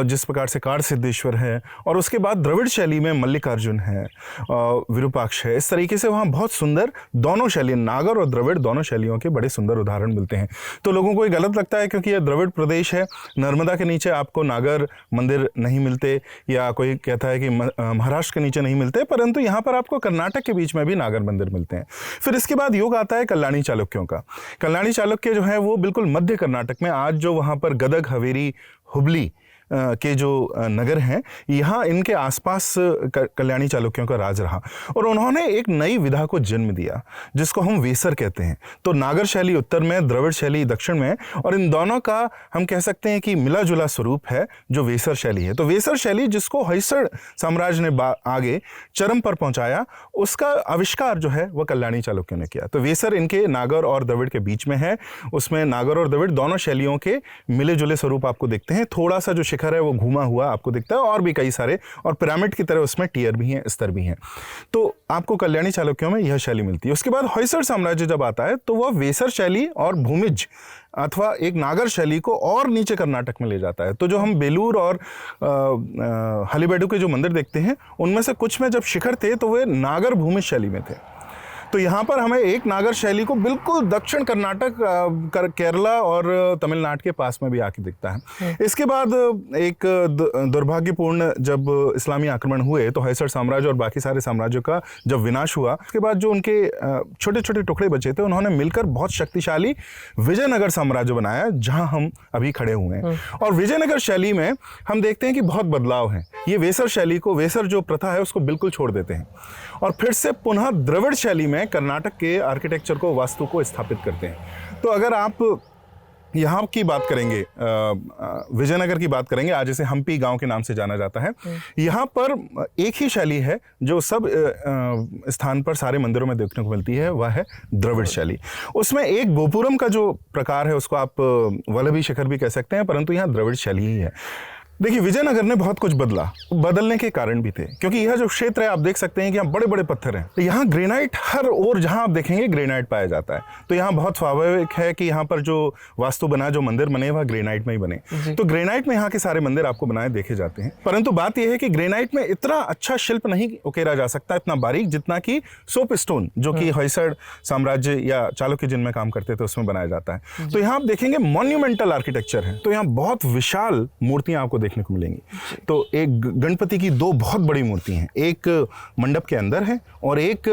जिस प्रकार से कार सिद्धेश्वर है, और उसके बाद द्रविड़ शैली में मल्लिकार्जुन है, विरूपाक्ष है। इस तरीके से वहाँ बहुत सुंदर दोनों शैली, नागर और द्रविड़ दोनों शैलियों के बड़े सुंदर उदाहरण मिलते हैं। तो लोगों को ये गलत लगता है क्योंकि यह द्रविड़ प्रदेश है, नर्मदा के नीचे आपको नागर मंदिर नहीं मिलते, या कोई कहता है कि महाराष्ट्र के नीचे नहीं मिलते, परंतु यहाँ पर आपको कर्नाटक के बीच में भी नागर मंदिर मिलते हैं। फिर इसके बाद युग आता है कल्याणी चालुक्यों का। कल्याणी चालुक्य जो है वो बिल्कुल मध्य कर्नाटक में, आज जो वहाँ पर गदग, हवेरी, हुबली के जो नगर हैं, यहाँ इनके आसपास कल्याणी चालुक्यों का राज रहा, और उन्होंने एक नई विधा को जन्म दिया जिसको हम वेसर कहते हैं। तो नागर शैली उत्तर में, द्रविड़ शैली दक्षिण में, और इन दोनों का हम कह सकते हैं कि मिला जुला स्वरूप है जो वेसर शैली है। तो वेसर शैली जिसको होयसड़ साम्राज्य ने आगे चरम पर पहुंचाया, उसका आविष्कार जो है वह कल्याणी चालुक्यों ने किया। तो वेसर इनके नागर और द्रविड़ के बीच में है, उसमें नागर और द्रविड़ दोनों शैलियों के मिले जुले स्वरूप आपको दिखते हैं। थोड़ा सा जो शिखर है वो घूमा हुआ आपको दिखता है, और भी कई सारे, और पिरामिड की तरह उसमें टियर भी हैं, स्तर भी हैं। तो आपको कल्याणी चालुक्यों में यह शैली मिलती है। उसके बाद होयसड़ साम्राज्य जब आता है तो वह वेसर शैली और भूमिज अथवा एक नागर शैली को और नीचे कर्नाटक में ले जाता है। तो जो हम बेलूर और हलेबीडु के जो मंदिर देखते हैं, उनमें से कुछ में जब शिखर थे तो वे नागर भूमिज शैली में थे। तो यहाँ पर हमें एक नागर शैली को बिल्कुल दक्षिण कर्नाटक, केरला और तमिलनाडु के पास में भी आके दिखता है। इसके बाद एक दुर्भाग्यपूर्ण, जब इस्लामी आक्रमण हुए तो होयसड़ साम्राज्य और बाकी सारे साम्राज्यों का जब विनाश हुआ, उसके बाद जो उनके छोटे छोटे टुकड़े बचे थे, उन्होंने मिलकर बहुत शक्तिशाली विजयनगर साम्राज्य बनाया, जहाँ हम अभी खड़े हुए हैं। और विजयनगर शैली में हम देखते हैं कि बहुत बदलाव है। ये वेसर शैली को, वेसर जो प्रथा है उसको बिल्कुल छोड़ देते हैं, और फिर से पुनः द्रविड़ शैली में कर्नाटक के आर्किटेक्चर को, वास्तु को स्थापित करते हैं। तो अगर आप यहाँ की बात करेंगे, विजयनगर की बात करेंगे, आज इसे हम्पी गांव के नाम से जाना जाता है, यहाँ पर एक ही शैली है जो सब स्थान पर सारे मंदिरों में देखने को मिलती है, वह है द्रविड़ शैली। उसमें एक गोपुरम का जो प्रकार है उसको आप वल्लभी शिखर भी कह सकते हैं, परंतु यहाँ द्रविड़ शैली ही है। देखिए, विजयनगर ने बहुत कुछ बदला, बदलने के कारण भी थे, क्योंकि यह जो क्षेत्र है आप देख सकते हैं कि यहाँ बड़े बड़े पत्थर हैं। तो यहाँ ग्रेनाइट, हर ओर जहाँ आप देखेंगे ग्रेनाइट पाया जाता है। तो यहाँ बहुत स्वाभाविक है कि यहाँ पर जो वास्तु बना, जो मंदिर बने, वह ग्रेनाइट में ही बने। तो ग्रेनाइट में यहाँ के सारे मंदिर आपको बनाए देखे जाते हैं। परंतु बात यह है कि ग्रेनाइट में इतना अच्छा शिल्प नहीं उकेरा जा सकता, इतना बारीक, जितना कि सोप स्टोन, जो कि होयसड़ साम्राज्य या चालुक्य जिनमें काम करते थे उसमें बनाया जाता है। तो यहाँ आप देखेंगे मॉन्यूमेंटल आर्किटेक्चर है। तो यहाँ बहुत विशाल मूर्तियां आपको देखने को मिलेंगी। तो एक गणपति की 2 बहुत बड़ी मूर्ति हैं, एक मंडप के अंदर है और एक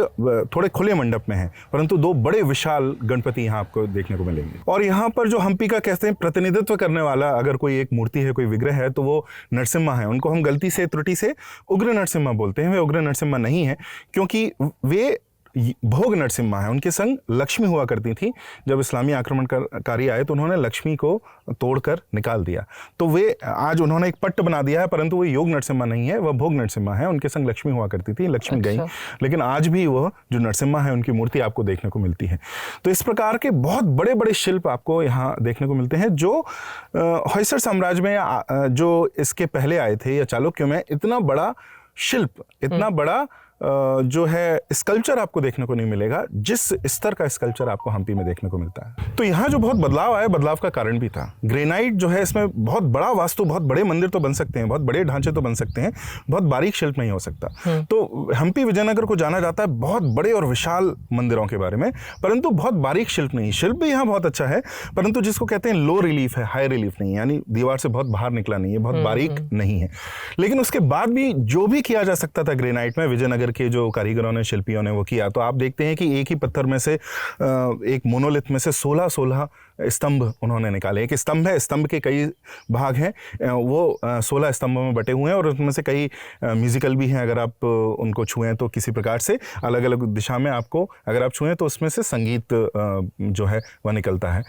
थोड़े खुले मंडप में है, परंतु 2 बड़े विशाल गणपति यहाँ आपको देखने को मिलेंगे। और यहाँ पर जो हम्पी का कहते हैं प्रतिनिधित्व करने वाला अगर कोई एक मूर्ति है, कोई विग्रह है, तो वो नरसिम्हा है। उनको हम गलती से, त्रुटि से उग्र नरसिम्हा बोलते हैं। वे उग्र नरसिम्हा नहीं है, क्योंकि वे भोग नरसिम्हा है। उनके संग लक्ष्मी हुआ करती थी। जब इस्लामी आक्रमणकारी आए तो उन्होंने लक्ष्मी को तोड़कर निकाल दिया। तो वे आज उन्होंने एक पट्ट बना दिया है, परंतु वो योग नरसिम्हा नहीं है, वह भोग नरसिम्हा है। उनके संग लक्ष्मी हुआ करती थी, लक्ष्मी गई, लेकिन आज भी वह जो नरसिम्हा है उनकी मूर्ति आपको देखने को मिलती है। तो इस प्रकार के बहुत बड़े बड़े शिल्प आपको यहाँ देखने को मिलते हैं, जो होयसड़ साम्राज्य में जो इसके पहले आए थे या चालुक्यों में इतना बड़ा शिल्प, इतना बड़ा जो है स्कल्पचर आपको देखने को नहीं मिलेगा जिस स्तर का स्कल्पचर आपको हम्पी में देखने को मिलता है। तो यहाँ जो बहुत बदलाव आया, बदलाव का कारण भी था। ग्रेनाइट जो है इसमें बहुत बड़ा वास्तु, बहुत बड़े मंदिर तो बन सकते हैं, बहुत बड़े ढांचे तो बन सकते हैं, बहुत बारीक शिल्प नहीं हो सकता। तो हम्पी विजयनगर को जाना जाता है बहुत बड़े और विशाल मंदिरों के बारे में, परंतु बहुत बारीक शिल्प नहीं। शिल्प भी यहाँ बहुत अच्छा है, परंतु जिसको कहते हैं लो रिलीफ है, हाई रिलीफ नहीं, यानी दीवार से बहुत बाहर निकला नहीं है, बहुत बारीक नहीं है। लेकिन उसके बाद भी जो भी किया जा सकता था ग्रेनाइट में, विजयनगर के जो कारीगरों ने, शिल्पियों ने वो किया। तो आप देखते हैं कि एक ही पत्थर में से, एक मोनोलिथ में से 16 स्तंभ उन्होंने निकाले। एक स्तंभ है, स्तंभ के कई भाग हैं, वो 16 स्तंभों में बटे हुए हैं और उसमें से कई म्यूजिकल भी हैं। अगर आप उनको छुएं तो किसी प्रकार से अलग अलग दिशा में आपको अगर आप छुएं तो उसमें से संगीत जो है वह निकलता है।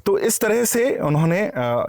तो इस तरह से उन्होंने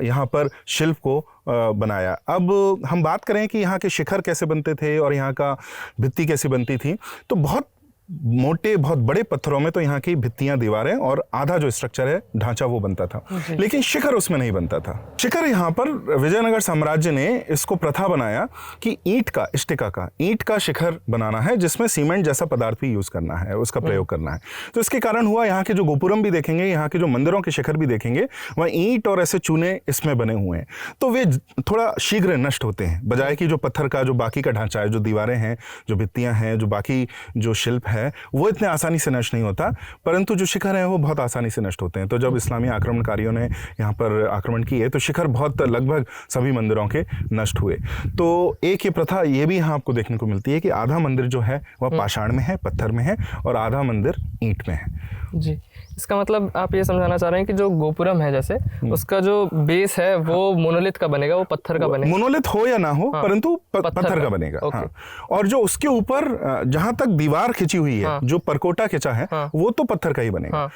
यहाँ पर शिल्प को बनाया। अब हम बात करें कि यहाँ के शिखर कैसे बनते थे और यहाँ का भित्ति कैसे बनती थी, तो बहुत मोटे, बहुत बड़े पत्थरों में तो यहाँ की भित्तियां, दीवारें और आधा जो स्ट्रक्चर है, ढांचा, वो बनता था, लेकिन शिखर उसमें नहीं बनता था। शिखर यहाँ पर विजयनगर साम्राज्य ने इसको प्रथा बनाया कि ईंट का, इष्टिका का, ईंट का शिखर बनाना है जिसमें सीमेंट जैसा पदार्थ भी यूज करना है, उसका प्रयोग करना है। तो इसके कारण हुआ, यहाँ के जो गोपुरम भी देखेंगे, यहाँ के जो मंदिरों के शिखर भी देखेंगे, वह ईंट और ऐसे चूने इसमें बने हुए हैं। तो वे थोड़ा शीघ्र नष्ट होते हैं, बजाय कि जो पत्थर का जो बाकी का ढांचा है, जो दीवारें हैं, जो भित्तियां हैं, जो बाकी जो शिल्प है, वो इतने आसानी से नष्ट नहीं होता, परंतु जो शिखर हैं वो बहुत आसानी से नष्ट होते हैं। तो जब इस्लामी आक्रमणकारियों ने यहाँ पर आक्रमण किए तो शिखर बहुत, लगभग सभी मंदिरों के नष्ट हुए। तो एक ये प्रथा ये भी यहाँ आपको देखने को मिलती है कि आधा मंदिर जो है वह पाषाण में है, पत्थर में है, और आधा मंदिर ईंट में है। जी, इसका मतलब आप ये समझाना चाह रहे हैं कि जो गोपुरम है, जैसे उसका जो बेस है वो मोनोलिथ का बनेगा, वो पत्थर का बनेगा। मोनोलिथ हो या ना हो, परंतु पत्थर का बनेगा। हाँ। और जो उसके ऊपर जहां तक दीवार खिंची हुई है, जो परकोटा खिंचा है, वो तो पत्थर का ही बनेगा।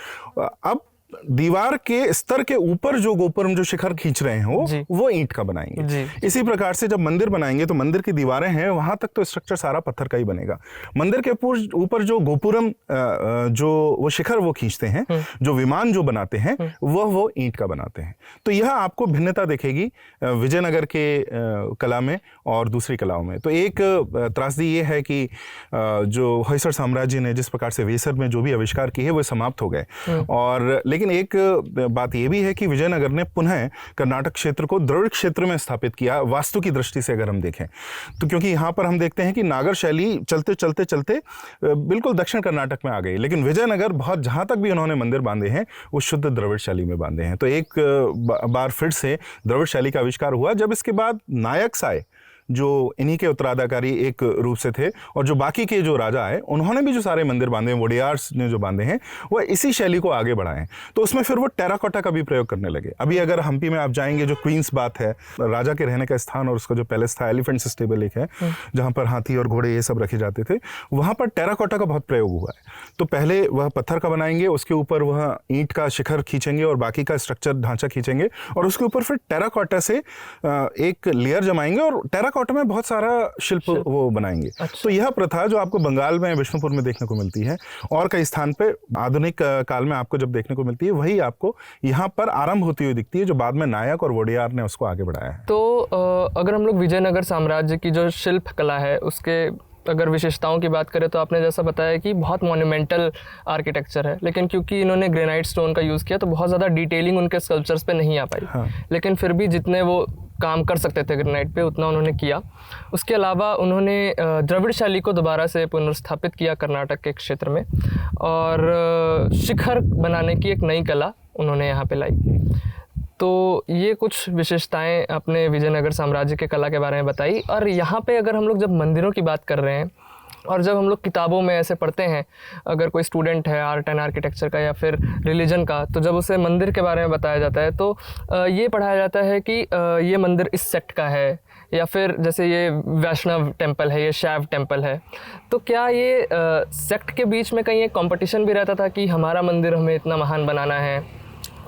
अब दीवार के स्तर के ऊपर जो गोपुरम, जो शिखर खींच रहे हैं वो ईंट का बनाएंगे। इसी प्रकार से जब मंदिर बनाएंगे तो मंदिर की दीवारें हैं, वहां तक तो स्ट्रक्चर सारा पत्थर का ही बनेगा। मंदिर के ऊपर जो गोपुरम, जो वो शिखर वो खींचते हैं, जो विमान जो बनाते हैं, वो ईंट का बनाते हैं। तो यह आपको भिन्नता दिखेगी विजयनगर के कला में और दूसरी कलाओं में। तो एक त्रासदी ये है कि जो होयसड़ साम्राज्य ने जिस प्रकार से वेसर में जो भी आविष्कार किए वो समाप्त हो गए। और लेकिन एक बात यह भी है कि विजयनगर ने पुनः कर्नाटक क्षेत्र को द्रविड़ क्षेत्र में स्थापित किया, वास्तु की दृष्टि से अगर हम देखें तो। क्योंकि यहाँ पर हम देखते हैं कि नागर शैली चलते चलते चलते बिल्कुल दक्षिण कर्नाटक में आ गई, लेकिन विजयनगर बहुत, जहाँ तक भी उन्होंने मंदिर बांधे हैं वो शुद्ध द्रविड़ शैली में बांधे हैं। तो एक बार फिर से द्रविड़ शैली का आविष्कार हुआ। जब इसके बाद नायक साय, जो इन्हीं के उत्तराधिकारी एक रूप से थे, और जो बाकी के जो राजा है उन्होंने भी जो सारे मंदिर बांधे हैं, वोडियार्स ने जो बांधे हैं, वह इसी शैली को आगे बढ़ाए। तो उसमें फिर वो टेराकोटा का भी प्रयोग करने लगे। अभी अगर हम्पी में आप जाएंगे, जो क्वींस बाथ है, राजा के रहने का स्थान, और उसका जो पैलेस था, एलिफेंट स्टेबल एक है जहाँ पर हाथी और घोड़े ये सब रखे जाते थे, वहाँ पर टेराकोटा का बहुत प्रयोग हुआ है। तो पहले वह पत्थर का बनाएंगे, उसके ऊपर वह ईंट का शिखर खींचेंगे और बाकी का स्ट्रक्चर, ढांचा खींचेंगे, और उसके ऊपर फिर टेराकोटा से एक लेयर जमाएंगे और टेराकोटा में बहुत सारा शिल्प वो बनाएंगे। अच्छा। तो यह प्रथा जो आपको बंगाल में, विष्णुपुर में देखने को मिलती है और कई स्थान पे आधुनिक काल में आपको जब देखने को मिलती है, वही आपको यहाँ पर आरंभ होती हुई दिखती है, जो बाद में नायक और वोडियार ने उसको आगे बढ़ाया है। तो अगर हम लोग विजयनगर साम्राज्य की जो शिल्प कला है उसके अगर विशेषताओं की बात करें, तो आपने जैसा बताया कि बहुत मॉन्यूमेंटल आर्किटेक्चर है, लेकिन क्योंकि इन्होंने ग्रेनाइट स्टोन का यूज़ किया तो बहुत ज़्यादा डिटेलिंग उनके स्कल्पचर्स पे नहीं आ पाई। हाँ। लेकिन फिर भी जितने वो काम कर सकते थे ग्रेनाइट पे, उतना उन्होंने किया। उसके अलावा उन्होंने द्रविड़ शैली को दोबारा से पुनर्स्थापित किया कर्नाटक के क्षेत्र में, और शिखर बनाने की एक नई कला उन्होंने यहाँ पे लाई। तो ये कुछ विशेषताएं अपने विजयनगर साम्राज्य के कला के बारे में बताई। और यहाँ पे अगर हम लोग जब मंदिरों की बात कर रहे हैं, और जब हम लोग किताबों में ऐसे पढ़ते हैं, अगर कोई स्टूडेंट है आर्ट एंड आर्किटेक्चर का या फिर रिलीजन का, तो जब उसे मंदिर के बारे में बताया जाता है तो ये पढ़ाया जाता है कि ये मंदिर इस सेक्ट का है, या फिर जैसे ये वैष्णव टेम्पल है, ये शैव टेम्पल है। तो क्या ये सेक्ट के बीच में कहीं एक कॉम्पिटिशन भी रहता था कि हमारा मंदिर हमें इतना महान बनाना है,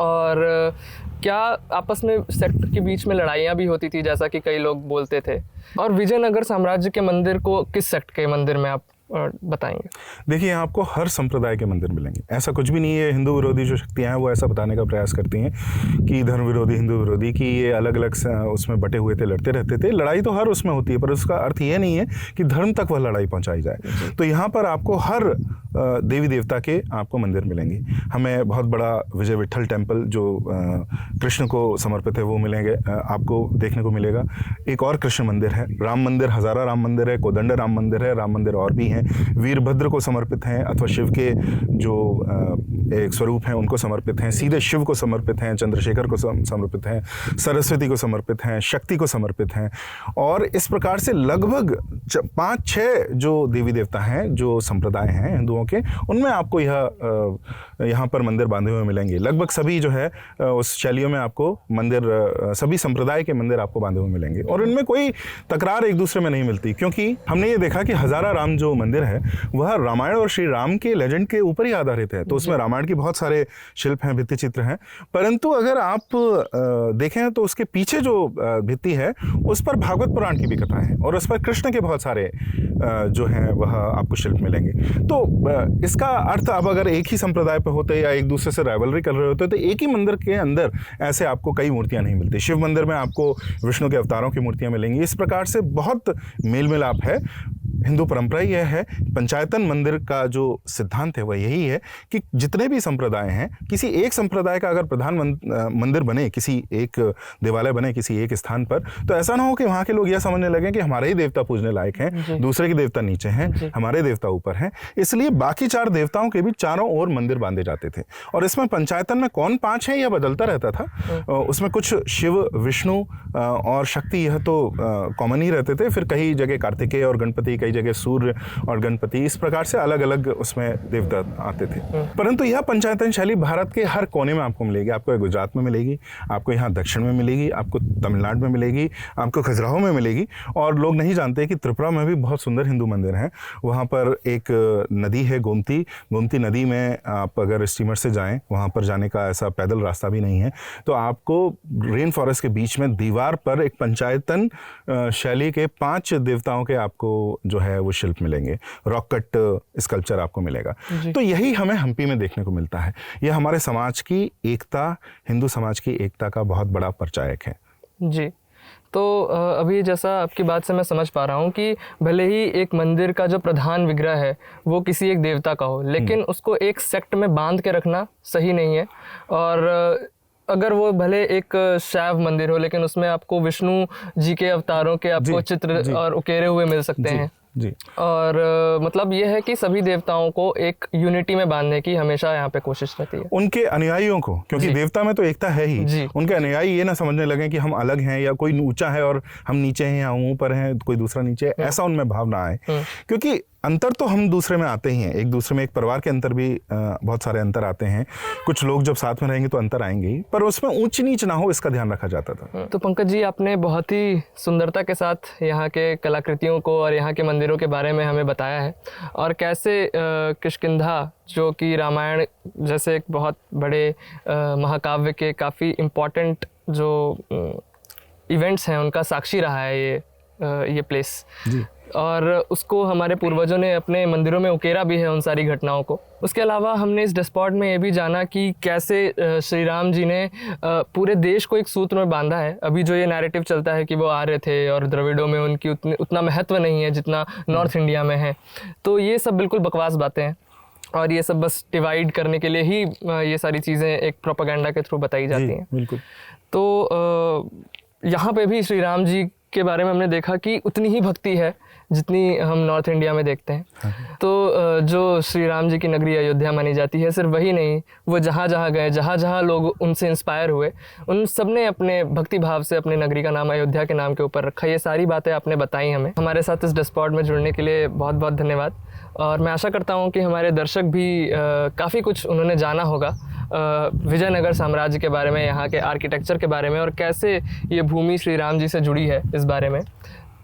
और क्या आपस में सेक्ट के बीच में लड़ाइयाँ भी होती थी, जैसा कि कई लोग बोलते थे? और विजयनगर साम्राज्य के मंदिर को किस सेक्ट के मंदिर में आप बताएंगे? देखिए, यहाँ आपको हर संप्रदाय के मंदिर मिलेंगे, ऐसा कुछ भी नहीं है। हिंदू विरोधी जो शक्तियाँ हैं वो ऐसा बताने का प्रयास करती हैं कि धर्म विरोधी, हिंदू विरोधी, कि ये अलग अलग उसमें बटे हुए थे, लड़ते रहते थे। लड़ाई तो हर उसमें होती है, पर उसका अर्थ ये नहीं है कि धर्म तक वह लड़ाई पहुँचाई जाए। तो यहाँ पर आपको हर देवी देवता के आपको मंदिर मिलेंगे। हमें बहुत बड़ा विजय विट्ठल टेम्पल जो कृष्ण को समर्पित है वो मिलेंगे, आपको देखने को मिलेगा। एक और कृष्ण मंदिर है, राम मंदिर, हज़ारा राम मंदिर है, कोदंड राम मंदिर है, राम मंदिर और भी हैं, वीरभद्र को समर्पित हैं अथवा शिव के जो एक स्वरूप हैं उनको समर्पित हैं, सीधे शिव को समर्पित हैं, चंद्रशेखर को समर्पित हैं, सरस्वती को समर्पित हैं, शक्ति को समर्पित हैं। और इस प्रकार से लगभग 5-6 जो देवी देवता हैं, जो संप्रदाय हैं हिंदुओं के, उनमें आपको यहाँ पर मंदिर बांधे हुए मिलेंगे। लगभग सभी जो है उस शैलियों में आपको मंदिर, सभी संप्रदाय के मंदिर आपको बांधे हुए मिलेंगे और इनमें कोई तकरार एक दूसरे में नहीं मिलती, क्योंकि हमने ये देखा कि हज़ारा राम जो मंदिर है वह रामायण और श्री राम के लेजेंड के ऊपर ही आधारित है। तो उसमें रामायण की बहुत सारे शिल्प हैं, भित्ति चित्र हैं, परंतु अगर आप देखें तो उसके पीछे जो भित्ति है उस पर भागवत पुराण की भी कथा है और उस पर कृष्ण के बहुत सारे जो हैं वह आपको शिल्प मिलेंगे। तो इसका अर्थ, अब अगर एक ही संप्रदाय पे होते या एक दूसरे से राइवलरी कर रहे होते तो एक ही मंदिर के अंदर ऐसे आपको कई मूर्तियां नहीं मिलती। शिव मंदिर में आपको विष्णु के अवतारों की मूर्तियां मिलेंगी। इस प्रकार से बहुत मेल मिलाप है। हिंदू परंपरा यह है, पंचायतन मंदिर का जो सिद्धांत है वह यही है कि जितने भी संप्रदाय हैं, किसी एक संप्रदाय का अगर प्रधान मंदिर बने, किसी एक देवालय बने किसी एक स्थान पर, तो ऐसा ना हो कि वहाँ के लोग यह समझने लगें कि हमारे ही देवता पूजने लायक हैं, दूसरे के देवता नीचे हैं, हमारे देवता ऊपर हैं। इसलिए बाकी 4 देवताओं के भी चारों ओर मंदिर बांधे जाते थे। और इसमें पंचायतन में कौन 5 है यह बदलता रहता था। उसमें कुछ शिव, विष्णु और शक्ति यह तो कॉमन ही रहते थे। फिर कई जगह कार्तिकेय और गणपति, कई जगह सूर्य और गणपति, इस प्रकार से अलग अलग उसमें देवता आते थे। परंतु यह पंचायतन शैली भारत के हर कोने में आपको मिलेगी। आपको गुजरात में मिलेगी, आपको यहाँ दक्षिण में मिलेगी, आपको तमिलनाडु में मिलेगी, आपको खजुराहो में मिलेगी। और लोग नहीं जानते कि त्रिपुरा में भी बहुत सुंदर हिंदू मंदिर हैं। वहाँ पर एक नदी है गोमती नदी में आप अगर स्टीमर से जाएं, वहाँ पर जाने का ऐसा पैदल रास्ता भी नहीं है, तो आपको रेन फॉरेस्ट के बीच में दीवार पर एक पंचायतन शैली के 5 देवताओं के आपको जो है वो शिल्प मिलेंगे। रॉक कट स्कल्पचर आपको मिलेगा। तो यही हमें हम्पी में देखने को मिलता है। यह हमारे समाज की एकता, हिंदू समाज की एकता का बहुत बड़ा परिचायक है। जी, तो अभी जैसा आपकी बात से मैं समझ पा रहा हूँ कि भले ही एक मंदिर का जो प्रधान विग्रह है वो किसी एक देवता का हो, लेकिन उसको एक सेक्ट में बांध के रखना सही नहीं है। और अगर वो भले एक शैव मंदिर हो, लेकिन उसमें आपको विष्णु जी के अवतारों के आपको चित्र और उकेरे हुए मिल सकते हैं। जी। और मतलब ये है कि सभी देवताओं को एक यूनिटी में बांधने की हमेशा यहाँ पे कोशिश रहती है। उनके अनुयायियों को, क्योंकि देवता में तो एकता है ही, उनके अनुयायी ये ना समझने लगे कि हम अलग हैं या कोई ऊंचा है और हम नीचे हैं या हम ऊपर हैं कोई दूसरा नीचे है, ऐसा उनमें भाव ना आए। क्योंकि अंतर तो हम दूसरे में आते ही हैं, एक दूसरे में एक परिवार के अंतर भी बहुत सारे अंतर आते हैं। कुछ लोग जब साथ में रहेंगे तो अंतर आएंगे ही, पर उसमें ऊंच नीच ना हो इसका ध्यान रखा जाता था। तो पंकज जी, आपने बहुत ही सुंदरता के साथ यहाँ के कलाकृतियों को और यहाँ के मंदिरों के बारे में हमें बताया है, और कैसे किष्किंधा जो कि रामायण जैसे एक बहुत बड़े महाकाव्य के काफ़ी इम्पॉर्टेंट जो इवेंट्स हैं उनका साक्षी रहा है ये प्लेस। जी। और उसको हमारे पूर्वजों ने अपने मंदिरों में उकेरा भी है उन सारी घटनाओं को। उसके अलावा हमने इस डेस्पॉट में ये भी जाना कि कैसे श्री राम जी ने पूरे देश को एक सूत्र में बांधा है। अभी जो ये नैरेटिव चलता है कि वो आर्य थे और द्रविड़ों में उनकी उतना महत्व नहीं है जितना नॉर्थ इंडिया में है, तो ये सब बिल्कुल बकवास बातें हैं और ये सब बस डिवाइड करने के लिए ही ये सारी चीज़ें एक प्रोपेगेंडा के थ्रू बताई जाती हैं। बिल्कुल। तो यहाँ पे भी श्री राम जी के बारे में हमने देखा कि उतनी ही भक्ति है जितनी हम नॉर्थ इंडिया में देखते हैं। तो जो श्री राम जी की नगरी अयोध्या मानी जाती है, सिर्फ वही नहीं, वो जहाँ जहाँ गए, जहाँ जहाँ लोग उनसे इंस्पायर हुए, उन सब ने अपने भक्ति भाव से अपने नगरी का नाम अयोध्या के नाम के ऊपर रखा। ये सारी बातें आपने बताई हमें। हमारे साथ इस डेस्पॉट में जुड़ने के लिए बहुत बहुत धन्यवाद। और मैं आशा करता हूँ कि हमारे दर्शक भी काफ़ी कुछ उन्होंने जाना होगा विजयनगर साम्राज्य के बारे में, यहाँ के आर्किटेक्चर के बारे में, और कैसे ये भूमि श्री राम जी से जुड़ी है इस बारे में।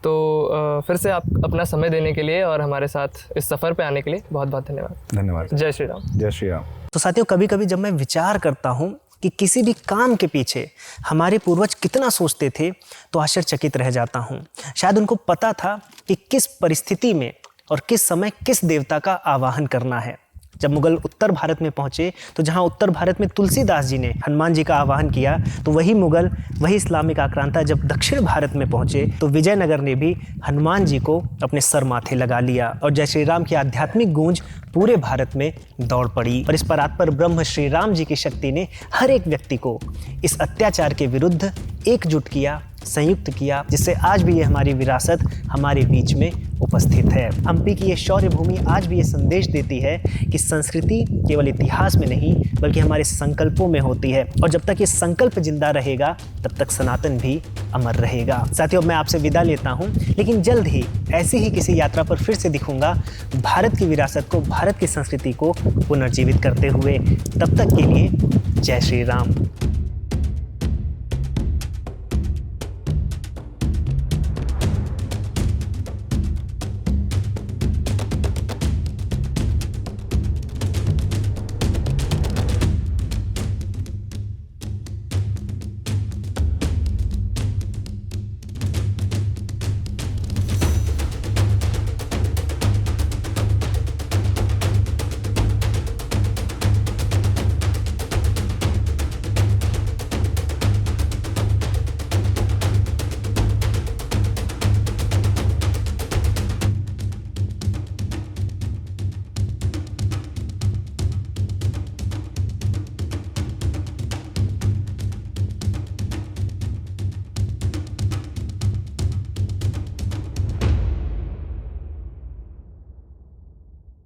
तो फिर से आप अपना समय देने के लिए और हमारे साथ इस सफ़र पे आने के लिए बहुत बहुत धन्यवाद। धन्यवाद। जय श्री राम। जय श्री राम। तो साथियों, कभी कभी जब मैं विचार करता हूँ कि किसी भी काम के पीछे हमारे पूर्वज कितना सोचते थे, तो आश्चर्यचकित रह जाता हूँ। शायद उनको पता था कि किस परिस्थिति में और किस समय किस देवता का आवाहन करना है। जब मुगल उत्तर भारत में पहुंचे तो जहां उत्तर भारत में तुलसीदास जी ने हनुमान जी का आवाहन किया, तो वही मुगल, वही इस्लामिक आक्रांता जब दक्षिण भारत में पहुंचे तो विजयनगर ने भी हनुमान जी को अपने सर माथे लगा लिया और जय श्री राम की आध्यात्मिक गूंज पूरे भारत में दौड़ पड़ी। और इस परात्पर ब्रह्म श्री राम जी की शक्ति ने हर एक व्यक्ति को इस अत्याचार के विरुद्ध एकजुट किया, संयुक्त किया, जिससे आज भी ये हमारी विरासत हमारे बीच में उपस्थित है। हम्पी की ये शौर्य भूमि आज भी ये संदेश देती है कि संस्कृति केवल इतिहास में नहीं बल्कि हमारे संकल्पों में होती है, और जब तक ये संकल्प जिंदा रहेगा तब तक सनातन भी अमर रहेगा। साथियों, मैं आपसे विदा लेता हूँ, लेकिन जल्द ही ऐसी ही किसी यात्रा पर फिर से दिखूंगा, भारत की विरासत को, भारत की संस्कृति को पुनर्जीवित करते हुए। तब तक के लिए जय श्री राम।